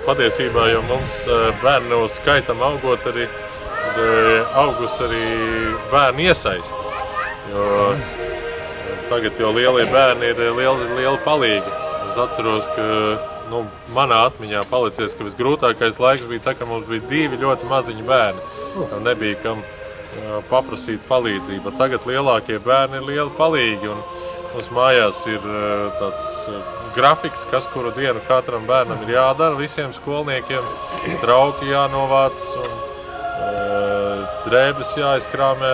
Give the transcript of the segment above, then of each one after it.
patiesībā, jo mums bērnu skaitam augot arī augus arī bērnu iesaisti. Jo tagad jau lielie bērni ir lieli palīgi. Es atceros, ka manā atmiņā palicies, ka visgrūtākais laiks bija tā, ka mums bija 2 ļoti maziņi bērni. Nebija kam paprasīt palīdzību. Tagad lielākie bērni ir lieli palīgi. Un mums mājās ir tāds grafiks, kas kuru dienu katram bērnam ir jādara. Visiem skolniekiem trauki jānovāc un drēbes jāizkrāmē.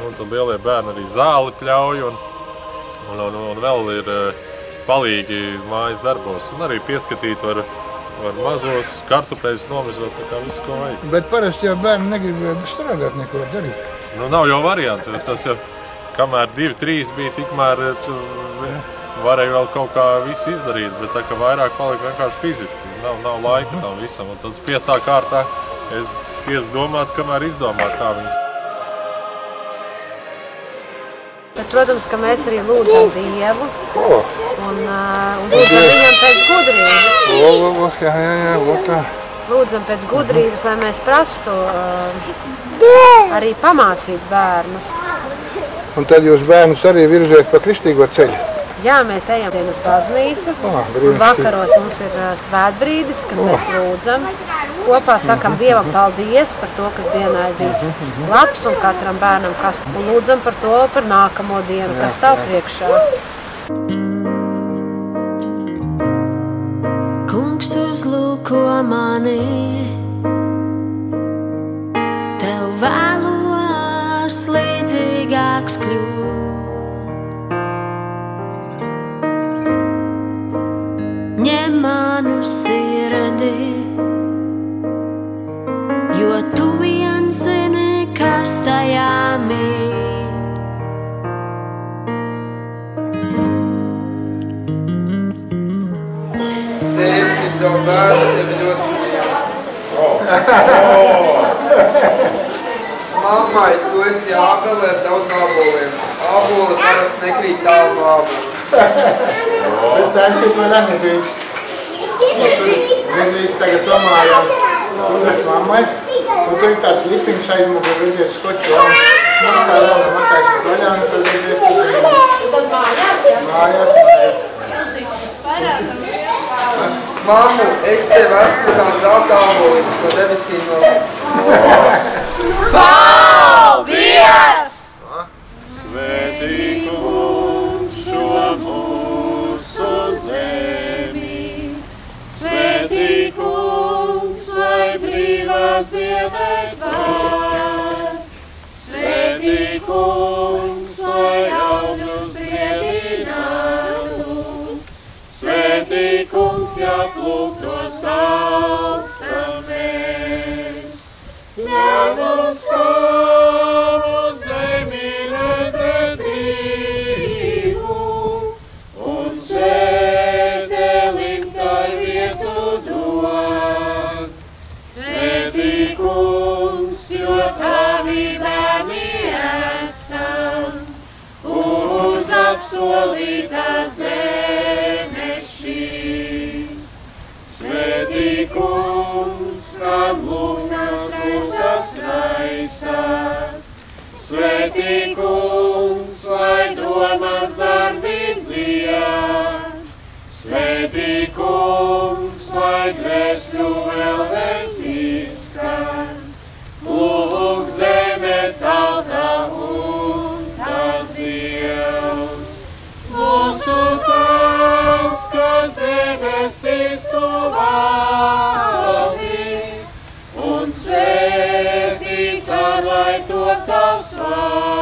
Tad lielie bērni arī zāli pļauj un vēl ir palīgi mājas darbos. Un arī pieskatīt var mazos kartupeļus nomizot, tā kā visu, ko vajag. Bet parasti jau bērni negrib strādāt neko darīt. Nav jau variantu. Tas jau, kamēr 2, 3 bija, tikmēr varēja vēl kaut kā visu izdarīt, bet tā kā vairāk palika vienkārši fiziski. Nav laika tam visam. Un tad spiestā kārtā es spiestu domāt, kamēr izdomāt, kā viņus. Bet, protams, ka mēs arī lūdzam Dievu un lūdzam viņam pēc gudrības. Jā. Lūdzam pēc gudrības, lai mēs prastu arī pamācīt bērnus. Un tad jūs bērnus arī virzēt pa kristīgo ceļu? Jā, mēs ejam uz baznīcu. Un vakaros mums ir svētbrīdis, kad mēs lūdzam. Kopā sakam Dievam paldies par to, kas dienā ir bijis labs un katram bērnam kas. Un lūdzam par to, par nākamo dienu, kas stāv priekšā. Kungs uzlūko mani, tev vēlos līdzīgāks kļūt. Ņem manu sirdi, jo tu viens zini, kas tajā mīt. Tēvki, tev bērni tevi ļoti mīl. Mammai, tu esi jābelē ar daudz āboliem. Āboli parasti nekrīt tālu no āboliem. Bet tā esiet vēl nedrīkst. Nedrīkst tagad domājām. Uzveš mammai. Un tur ir tāds lipiņš aizmugurē, redzies skoču. Makā vēl makājas vaļā, un tad redzies tur. Tas mājās, jā? Mājās. Mammu, es tev esmu kā zelta āboliņš, ko debesīm no. Paldies! Svētī Kungs šo mūsu zemi, Svētī Kungs, lai brīvā ziedēt var, Svētī Kungs, lai augļus briedinātu, Svētī Kungs, ja plūktos augstam mēs, ļauj mums savu zemi redzēt brīvu, un svētelim tai vietu dod. Svētī Kungs, jo tavi bērni esam, uz apsolītās zemes šīs. Svētī Kungs, kad lūgstas mūsas raisās, Svētī Kungs, lai domas darbi dzied, Svētī Kungs, lai dvēsļu vēlnes izskan, lūk zeme tauta un tās Dievs. Mūsu Tēvs, kas debesīs tu valdi, un svētīts ar lai top tavs vārds.